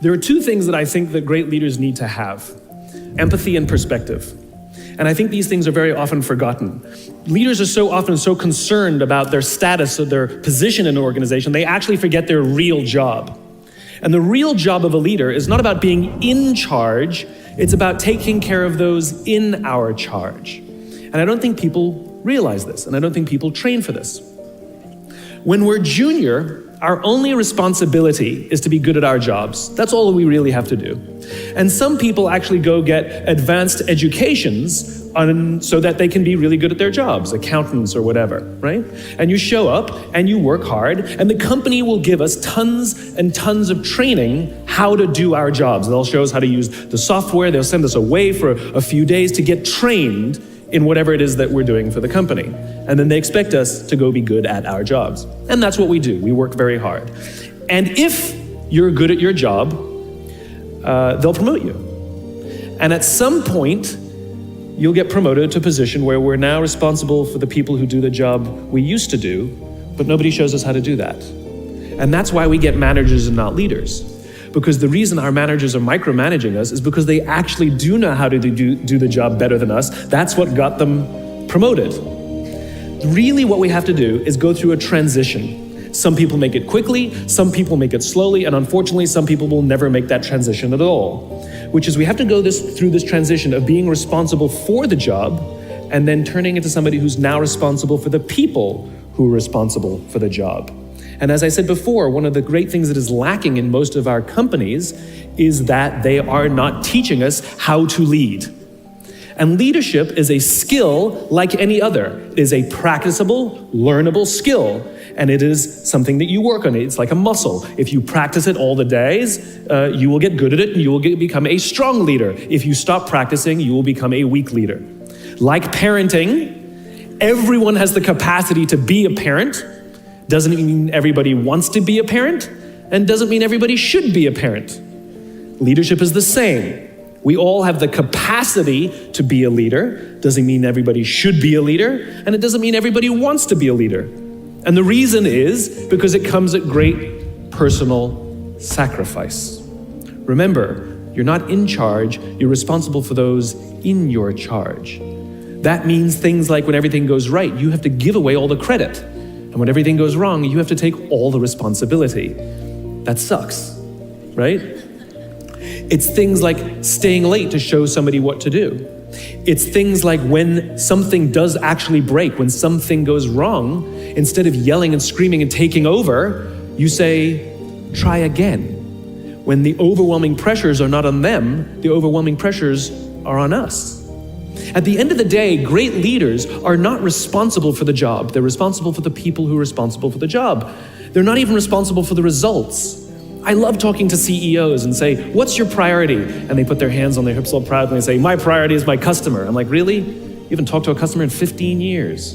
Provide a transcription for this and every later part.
There are two things that I think that great leaders need to have: empathy and perspective. And I think these things are very often forgotten. Leaders are so often so concerned about their status or their position in an organization, they actually forget their real job. And the real job of a leader is not about being in charge, it's about taking care of those in our charge. And I don't think people realize this, and I don't think people train for this. When we're junior, our only responsibility is to be good at our jobs. That's all we really have to do. And some people actually go get advanced educations so that they can be really good at their jobs, accountants or whatever, right? And you show up and you work hard, and the company will give us tons and tons of training how to do our jobs. They'll show us how to use the software. They'll send us away for a few days to get trained in whatever it is that we're doing for the company. And then they expect us to go be good at our jobs. And that's what we do. We work very hard. And if you're good at your job, they'll promote you. And at some point, you'll get promoted to a position where we're now responsible for the people who do the job we used to do, but nobody shows us how to do that. And that's why we get managers and not leaders. Because the reason our managers are micromanaging us is because they actually do know how to do the job better than us. That's what got them promoted. Really what we have to do is go through a transition. Some people make it quickly, some people make it slowly, and unfortunately some people will never make that transition at all. Which is we have to go through this transition of being responsible for the job and then turning into somebody who's now responsible for the people who are responsible for the job. And as I said before, one of the great things that is lacking in most of our companies is that they are not teaching us how to lead. And leadership is a skill like any other. It is a practicable, learnable skill. And it is something that you work on. It's like a muscle. If you practice it all the days, you will get good at it and you will become a strong leader. If you stop practicing, you will become a weak leader. Like parenting, everyone has the capacity to be a parent. Doesn't mean everybody wants to be a parent, and doesn't mean everybody should be a parent. Leadership is the same. We all have the capacity to be a leader. Doesn't mean everybody should be a leader, and it doesn't mean everybody wants to be a leader. And the reason is because it comes at great personal sacrifice. Remember, you're not in charge, you're responsible for those in your charge. That means things like when everything goes right, you have to give away all the credit. And when everything goes wrong, you have to take all the responsibility. That sucks, right? It's things like staying late to show somebody what to do. It's things like when something does actually break, when something goes wrong, instead of yelling and screaming and taking over, you say, try again. When the overwhelming pressures are not on them, the overwhelming pressures are on us. At the end of the day, great leaders are not responsible for the job. They're responsible for the people who are responsible for the job. They're not even responsible for the results. I love talking to CEOs and say, what's your priority? And they put their hands on their hips all proudly and say, my priority is my customer. I'm like, really? You haven't talked to a customer in 15 years.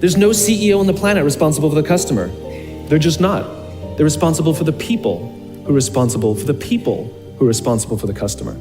There's no CEO on the planet responsible for the customer. They're just not. They're responsible for the people who are responsible for the people who are responsible for the customer.